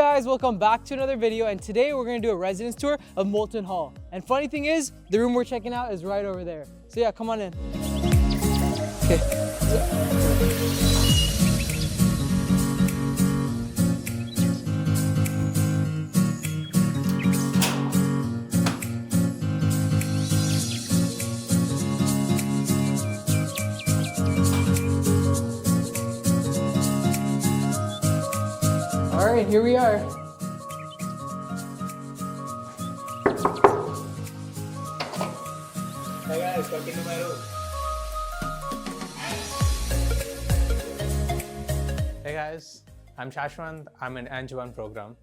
guys, welcome back to another video, and today we're going to do a residence tour of Moulton Hall. And funny thing is, the room we're checking out is right over there. So yeah, come on in. Okay. All right, here we are. Hey guys, welcome to my room. Hey guys, I'm Shashwant. I'm in Eng1 program.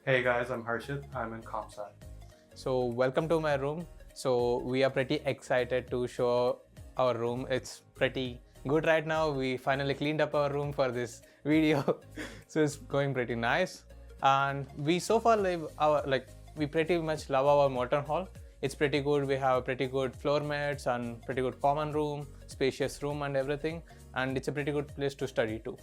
Hey guys, I'm Harshit. I'm in ComSci. So welcome to my room. So we are pretty excited to show our room. It's pretty good right now. We finally cleaned up our room for this video. So it's going pretty nice. And we so far we pretty much love our Moulton Hall. It's pretty good. We have pretty good floor mats and pretty good common room, spacious room and everything. And it's a pretty good place to study too.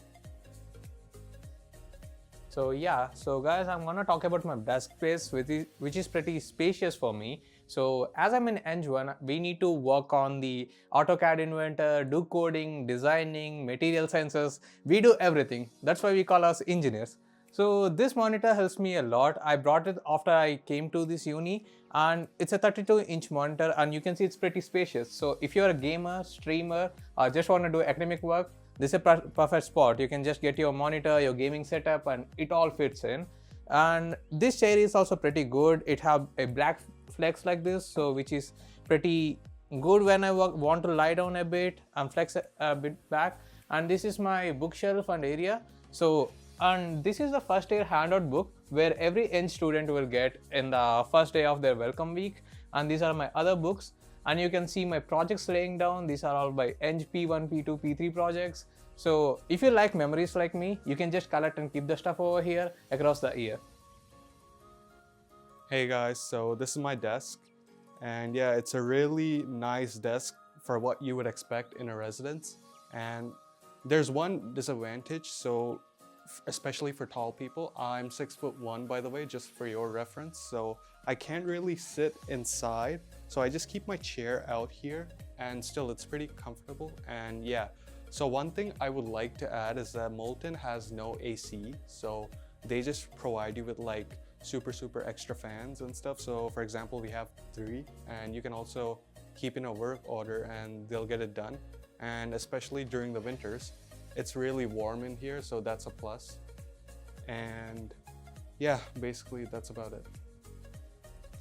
So yeah, so guys, I'm gonna talk about my desk space, which is pretty spacious for me. So as I'm in Eng1, we need to work on the AutoCAD inventor, do coding, designing, material sciences. We do everything. That's why we call us engineers. So this monitor helps me a lot. I brought it after I came to this uni, and it's a 32-inch monitor, and you can see it's pretty spacious. So if you're a gamer, streamer, or just want to do academic work, this is a perfect spot. You can just get your monitor, your gaming setup, and it all fits in. And this chair is also pretty good. It have a black flex like this, so which is pretty good when I want to lie down a bit and flex a bit back. And this is my bookshelf and area. And this is the first year handout book where every Eng student will get in the first day of their welcome week. And these are my other books. And you can see my projects laying down. These are all by Eng P1, P2, P3 projects. So if you like memories like me, you can just collect and keep the stuff over here across the year. Hey guys, so this is my desk. And yeah, it's a really nice desk for what you would expect in a residence. And there's one disadvantage. So especially for tall people, I'm 6'1", by the way, just for your reference. So I can't really sit inside. So I just keep my chair out here, and still it's pretty comfortable. And yeah, so one thing I would like to add is that Molton has no AC. So they just provide you with like super extra fans and stuff. So for example, we have 3, and you can also keep in a work order and they'll get it done. And especially during the winters, it's really warm in here, so that's a plus. And yeah, basically that's about it.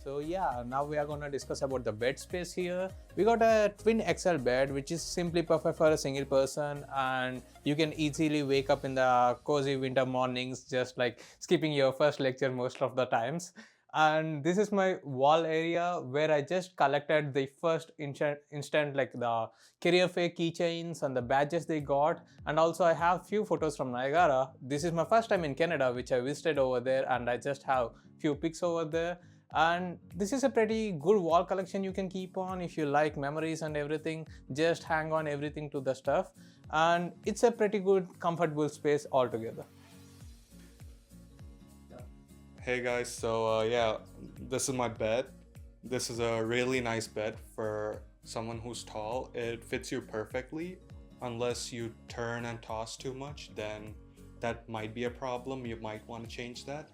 So yeah, now we are going to discuss about the bed space here. We got a twin XL bed, which is simply perfect for a single person, and you can easily wake up in the cozy winter mornings, just like skipping your first lecture most of the times. And this is my wall area where I just collected the first instant like the career fair keychains and the badges they got. And also I have few photos from Niagara. This is my first time in Canada, which I visited over there, and I just have few pics over there. And this is a pretty good wall collection you can keep on if you like memories and everything. Just hang on everything to the stuff, and it's a pretty good comfortable space altogether. Hey guys, so yeah, this is my bed. This is a really nice bed for someone who's tall. It fits you perfectly. Unless you turn and toss too much, then that might be a problem. You might want to change that.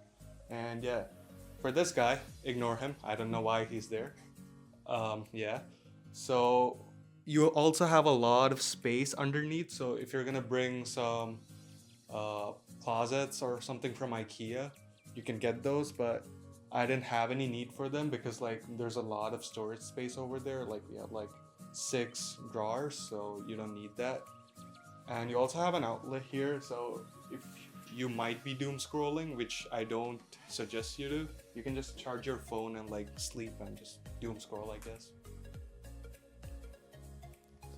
And yeah, for this guy, ignore him. I don't know why he's there. Yeah, so you also have a lot of space underneath. So if you're gonna bring some closets or something from IKEA, you can get those, but I didn't have any need for them because like there's a lot of storage space over there. Like we have like 6 drawers, so you don't need that. And you also have an outlet here, so if you might be doom scrolling, which I don't suggest you do, you can just charge your phone and like sleep and just doom scroll, I guess.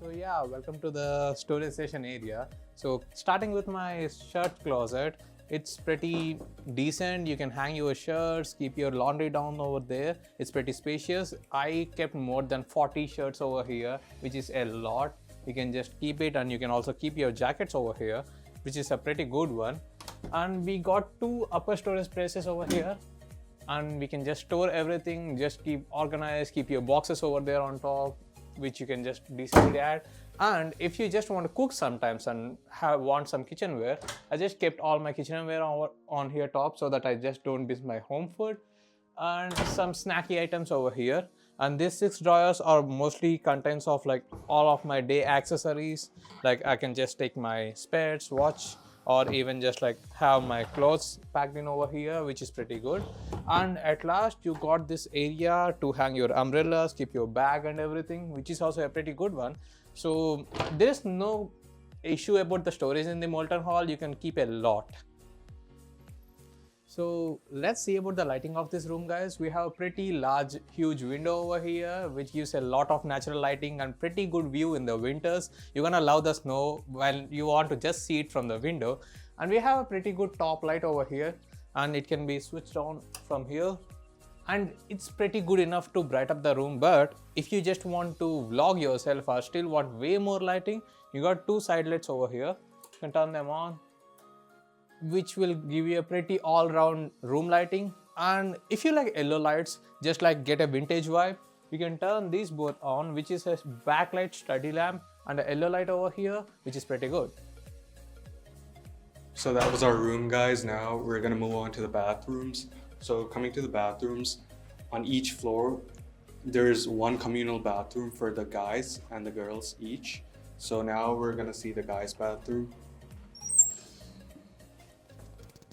So yeah, welcome to the storage station area. So starting with my shirt closet, it's pretty decent. You can hang your shirts, keep your laundry down over there. It's pretty spacious. I kept more than 40 shirts over here, which is a lot. You can just keep it, and you can also keep your jackets over here, which is a pretty good one. And we got two upper storage spaces over here, and we can just store everything, just keep organized, keep your boxes over there on top, which you can just decently add. And if you just want to cook sometimes and want some kitchenware, I just kept all my kitchenware on here top so that I just don't miss my home food. And some snacky items over here, and these 6 drawers are mostly contents of like all of my day accessories. Like I can just take my spares, watch, or even just like have my clothes packed in over here, which is pretty good. And at last you got this area to hang your umbrellas, keep your bag and everything, which is also a pretty good one. So there is no issue about the storage in the Moulton Hall. You can keep a lot. So let's see about the lighting of this room, guys. We have a pretty large, huge window over here, which gives a lot of natural lighting and pretty good view in the winters. You're gonna love the snow when you want to just see it from the window. And we have a pretty good top light over here, and it can be switched on from here. And it's pretty good enough to bright up the room. But if you just want to vlog yourself or still want way more lighting, you got 2 side lights over here. You can turn them on, which will give you a pretty all-round room lighting. And if you like yellow lights, just like get a vintage vibe, you can turn these both on, which is a backlight study lamp and a yellow light over here, which is pretty good. So that was our room, guys. Now we're gonna move on to the bathrooms. So coming to the bathrooms, on each floor, there's one communal bathroom for the guys and the girls each. So now we're gonna see the guys' bathroom.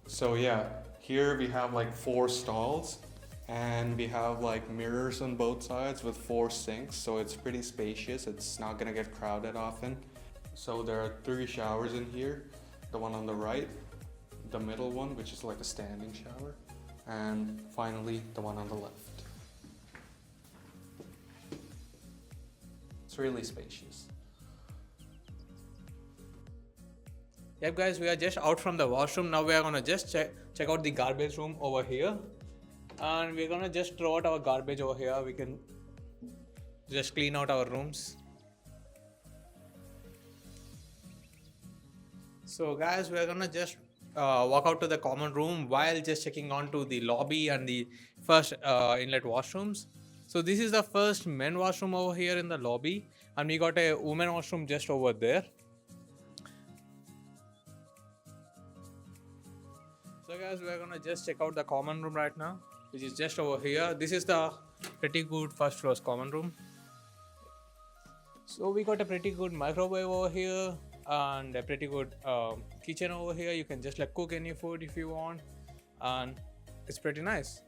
So yeah, here we have like 4 stalls, and we have like mirrors on both sides with 4 sinks. So it's pretty spacious. It's not gonna get crowded often. So there are 3 showers in here. The one on the right, the middle one, which is like a standing shower, and finally the one on the left. It's really spacious. Yep guys, we are just out from the washroom. Now we are gonna just check out the garbage room over here, and we're gonna just throw out our garbage over here. We can just clean out our rooms. So guys, we're gonna just walk out to the common room while just checking on to the lobby and the first inlet washrooms. So this is the first men washroom over here in the lobby, and we got a women washroom just over there. So guys, we're gonna just check out the common room right now, which is just over here. This is the pretty good first floor's common room. So we got a pretty good microwave over here and a pretty good kitchen over here. You can just like cook any food if you want, and it's pretty nice.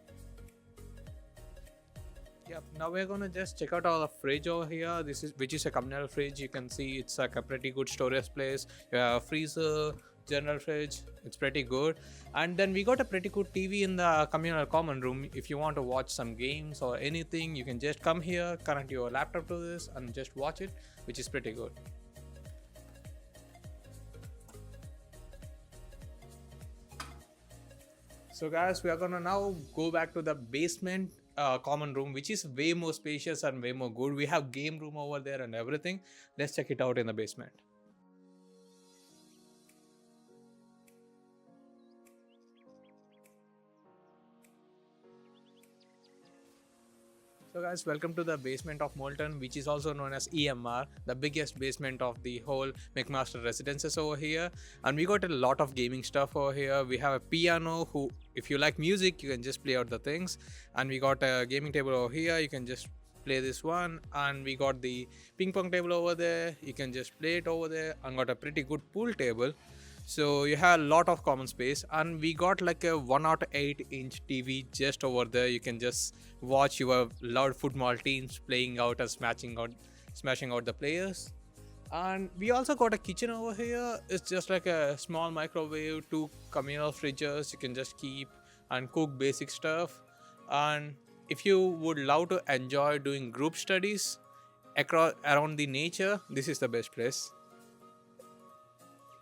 Yep, now we're gonna just check out our fridge over here. Which is a communal fridge. You can see it's like a pretty good storage place. You have a freezer, general fridge. It's pretty good. And then we got a pretty good TV in the communal common room. If you want to watch some games or anything, you can just come here, connect your laptop to this and just watch it, which is pretty good. So guys, we are gonna now go back to the basement common room, which is way more spacious and way more good. We have game room over there and everything. Let's check it out in the basement. So guys, welcome to the basement of Molton, which is also known as EMR, the biggest basement of the whole McMaster residences over here. And we got a lot of gaming stuff over here. We have a piano, who if you like music, you can just play out the things. And we got a gaming table over here, you can just play this one. And we got the ping pong table over there, you can just play it over there. And got a pretty good pool table. So you have a lot of common space, and we got like a 108-inch TV just over there. You can just watch your loud football teams playing out and smashing out the players. And we also got a kitchen over here. It's just like a small microwave, 2 communal fridges. You can just keep and cook basic stuff. And if you would love to enjoy doing group studies around the nature, this is the best place.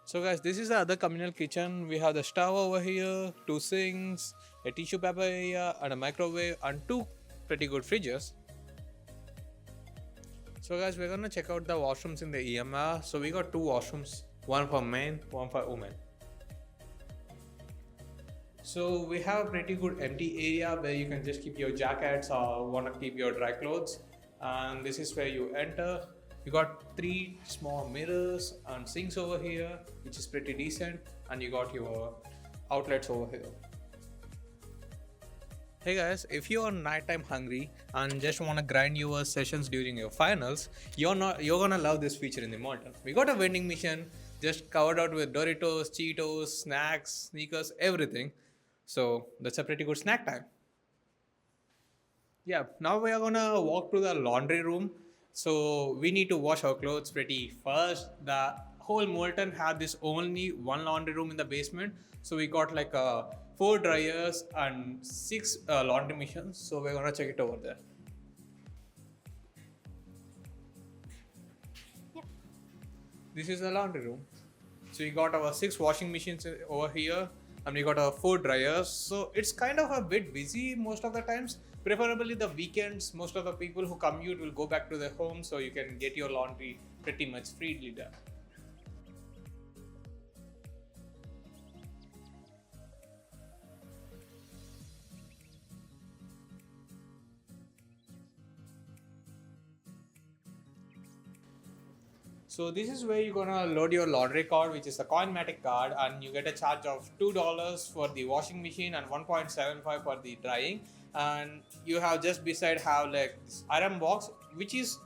So guys, this is the other communal kitchen. We have the stove over here, 2 sinks, a tissue paper area, and a microwave, and 2 pretty good fridges. So guys, we're gonna check out the washrooms in the EMR. So we got 2 washrooms, one for men, one for women. So we have a pretty good empty area where you can just keep your jackets or want to keep your dry clothes, and this is where you enter. You got 3 small mirrors and sinks over here, which is pretty decent, and you got your outlets over here. Hey guys, if you are nighttime hungry and just want to grind your sessions during your finals, you're gonna love this feature in the Molton. We got a vending machine just covered out with Doritos, Cheetos, snacks, sneakers, everything. So that's a pretty good snack time. Yeah, now we are gonna walk to the laundry room. So we need to wash our clothes pretty first. The whole Molten had this only one laundry room in the basement. So we got like 4 dryers and 6 laundry machines. So we're gonna check it over there. Yep. This is the laundry room. So we got our 6 washing machines over here, and we got our 4 dryers. So it's kind of a bit busy most of the times. Preferably the weekends, most of the people who commute will go back to their home, so you can get your laundry pretty much freely done. So this is where you're gonna load your laundry card, which is a Coinmatic card, and you get a charge of $2 for the washing machine and 1.75 for the drying. And you have just beside have like this iron box, which is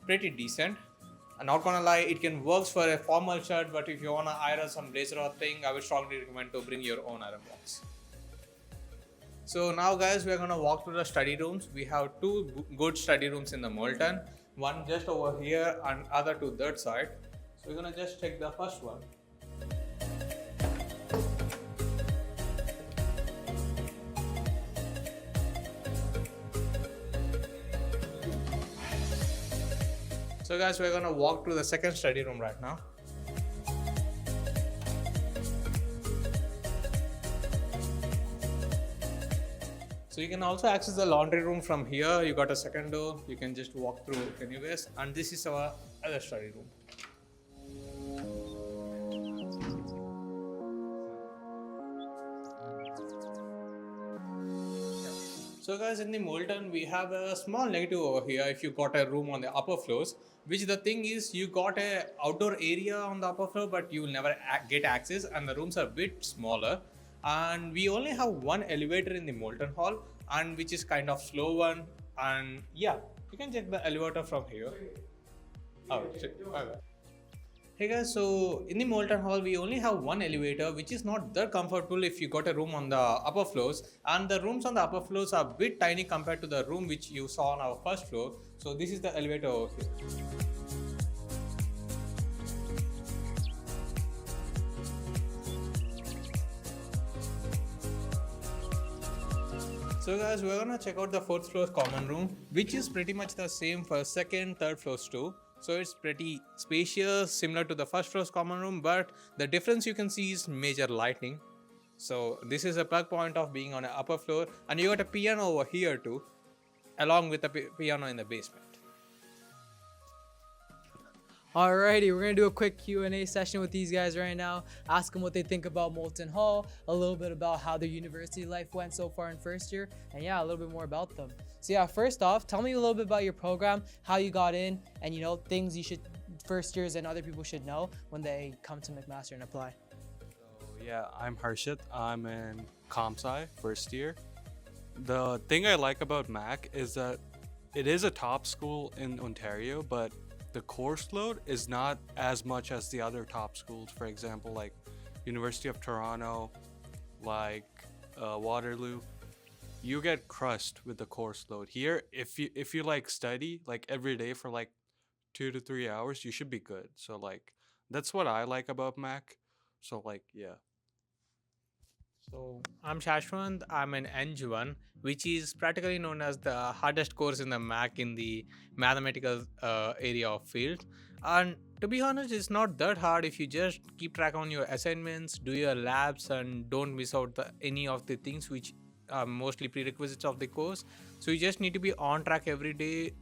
pretty decent. I'm not gonna lie, it can work for a formal shirt, but if you wanna iron some blazer or thing, I would strongly recommend to bring your own iron box. So now guys, we're gonna walk through the study rooms. We have 2 good study rooms in the Molten. One just over here and other to that side. So we're gonna just check the first one. So guys, we're gonna walk to the second study room right now. So you can also access the laundry room from here. You got a second door. You can just walk through anyways. And this is our other study room. So guys, in the Molten, we have a small negative over here if you got a room on the upper floors, which the thing is you got a outdoor area on the upper floor, but you will never get access, and the rooms are a bit smaller. And we only have one elevator in the Moulton Hall, and which is kind of slow one. And yeah, you can check the elevator from here. Oh, okay. Hey guys, so in the Moulton Hall, we only have one elevator, which is not that comfortable if you got a room on the upper floors. And the rooms on the upper floors are a bit tiny compared to the room which you saw on our first floor. So this is the elevator over here. So guys, we're gonna check out the 4th floor common room, which is pretty much the same for 2nd, 3rd floors too. So it's pretty spacious, similar to the 1st floor's common room, but the difference you can see is major lighting. So this is a plug point of being on an upper floor, and you got a piano over here too, along with the piano in the basement. Alrighty, we're gonna do a quick Q&A session with these guys right now. Ask them what they think about Moulton Hall, a little bit about how their university life went so far in first year, and yeah, a little bit more about them. So yeah, first off, tell me a little bit about your program, how you got in, and things you should first years and other people should know when they come to McMaster and apply. So yeah, I'm Harshit. I'm in Comp Sci first year. The thing I like about Mac is that it is a top school in Ontario, but the course load is not as much as the other top schools. For example, like University of Toronto, like Waterloo. You get crushed with the course load. Here, if you like study like every day for like 2 to 3 hours, you should be good. So like that's what I like about Mac. So like yeah. So I'm Shashwant. I'm an Eng1, which is practically known as the hardest course in the Mac in the mathematical area of field. And to be honest, it's not that hard if you just keep track on your assignments, do your labs, and don't miss out any of the things which are mostly prerequisites of the course. So you just need to be on track every day.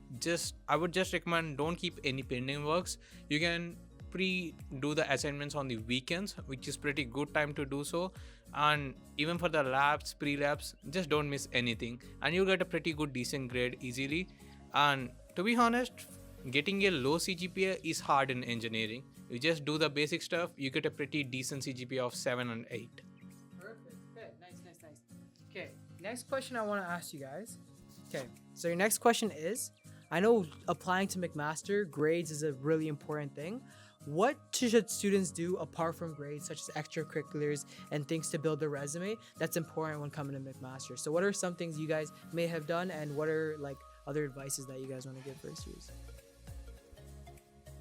I would just recommend don't keep any pending works. You can do the assignments on the weekends, which is pretty good time to do so. And even for the labs, pre-labs, just don't miss anything and you'll get a pretty good decent grade easily. And to be honest, getting a low CGPA is hard in engineering. You just do the basic stuff, you get a pretty decent CGPA of 7 and 8. Perfect. Okay, nice. Okay, next question I want to ask you guys. Okay, so your next question is, I know applying to McMaster, grades is a really important thing. What should students do apart from grades, such as extracurriculars and things to build their resume, that's important when coming to McMaster? So what are some things you guys may have done, and what are like other advices that you guys want to give first years?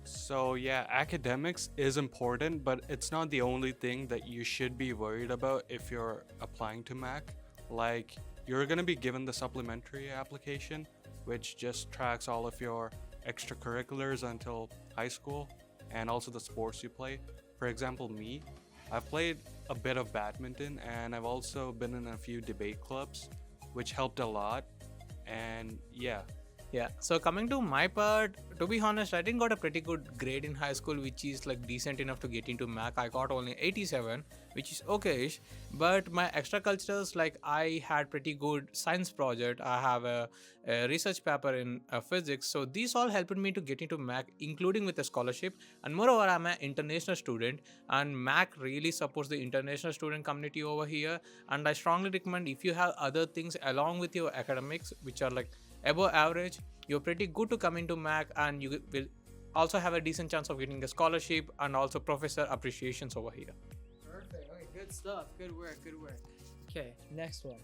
So yeah, academics is important, but it's not the only thing that you should be worried about if you're applying to Mac. Like, you're gonna be given the supplementary application, which just tracks all of your extracurriculars until high school and also the sports you play. For example, me, I've played a bit of badminton and I've also been in a few debate clubs, which helped a lot. And yeah. So coming to my part, to be honest, I didn't got a pretty good grade in high school, which is like decent enough to get into Mac. I got only 87, which is okay-ish. But my extracurriculars, like I had pretty good science project. I have a research paper in physics. So these all helped me to get into Mac, including with a scholarship. And moreover, I'm an international student, and Mac really supports the international student community over here. And I strongly recommend, if you have other things along with your academics, which are like above average, you're pretty good to come into Mac, and you will also have a decent chance of getting a scholarship and also professor appreciations over here. Perfect. Okay, good stuff. Good work. Okay, next one.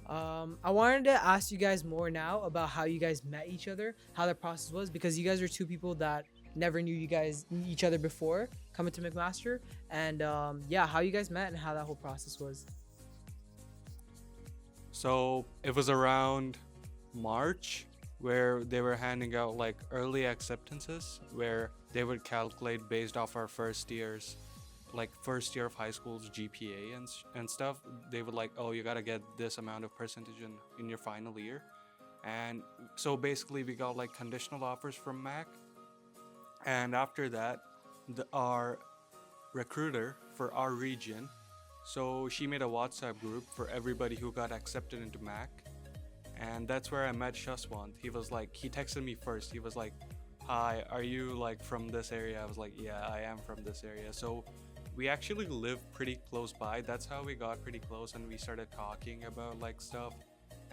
I wanted to ask you guys more now about how you guys met each other, how the process was, because you guys are two people that never knew each other before coming to McMaster, and how you guys met and how that whole process was. So it was around March where they were handing out like early acceptances, where they would calculate based off our first year of high school's GPA and stuff. They would like, oh, you gotta get this amount of percentage in your final year. And so basically we got like conditional offers from Mac, and after that our recruiter for our region, so she made a WhatsApp group for everybody who got accepted into Mac. And that's where I met Shaswant. He texted me first. He was like, hi, are you like from this area? I was like, yeah, I am from this area. So we actually live pretty close by. That's how we got pretty close, and we started talking about like stuff.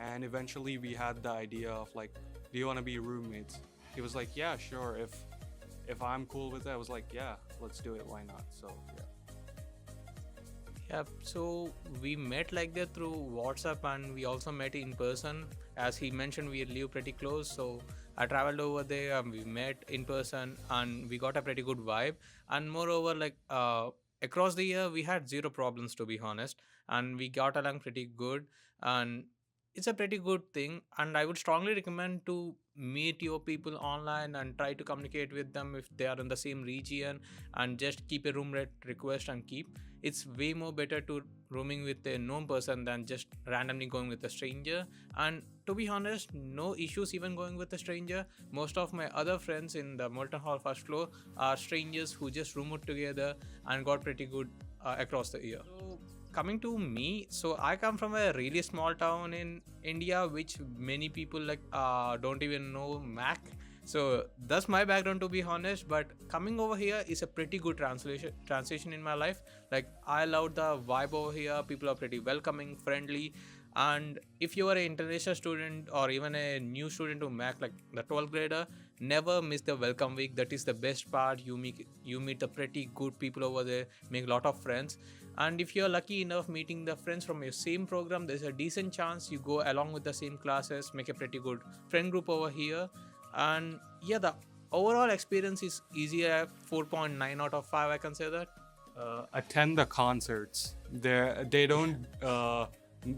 And eventually we had the idea of like, do you want to be roommates? He was like, yeah, sure. If I'm cool with it, I was like, yeah, let's do it. Why not? So Yeah, so we met like that through WhatsApp, and we also met in person. As he mentioned, we live pretty close, so I traveled over there and we met in person, and we got a pretty good vibe. And moreover, like across the year, we had zero problems, to be honest, and we got along pretty good. And it's a pretty good thing, and I would strongly recommend to meet your people online and try to communicate with them if they are in the same region, and just keep a room rate request and keep. It's way more better to rooming with a known person than just randomly going with a stranger. And to be honest, no issues even going with a stranger. Most of my other friends in the Moulton Hall first floor are strangers who just roomed together and got pretty good across the year. So coming to me, so I come from a really small town in India, which many people like don't even know Mac. So that's my background, to be honest. But coming over here is a pretty good transition in my life. Like, I love the vibe over here. People are pretty welcoming, friendly. And if you are an international student or even a new student to Mac, like the 12th grader, never miss the welcome week. That is the best part. You meet the pretty good people over there, make a lot of friends. And if you're lucky enough meeting the friends from your same program, there's a decent chance you go along with the same classes, make a pretty good friend group over here. And yeah, the overall experience is easy at 4.9 out of 5, I can say that. attend the concerts. They don't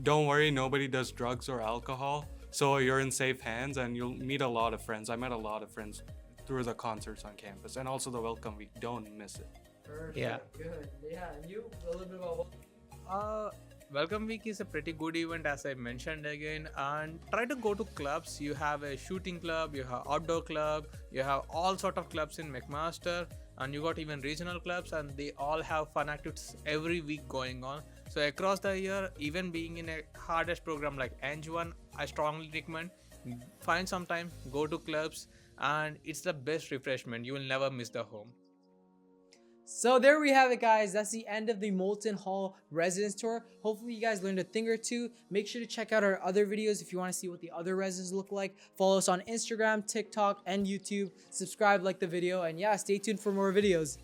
worry, nobody does drugs or alcohol, so you're in safe hands and you'll meet a lot of friends. I met a lot of friends through the concerts on campus, and also the welcome week. Don't miss it. Perfect. Yeah. Good. Yeah. And you, a little bit about Welcome week is a pretty good event, as I mentioned again, and try to go to clubs. You have a shooting club, you have outdoor club, you have all sort of clubs in McMaster, and you got even regional clubs, and they all have fun activities every week going on. So across the year, even being in a hardest program like Eng1, I strongly recommend find some time, go to clubs, and it's the best refreshment. You will never miss the home. So there we have it, guys. That's the end of the Moulton Hall residence tour. Hopefully you guys learned a thing or two. Make sure to check out our other videos if you want to see what the other residences look like. Follow us on Instagram, TikTok, and YouTube. Subscribe, like the video, and yeah, stay tuned for more videos.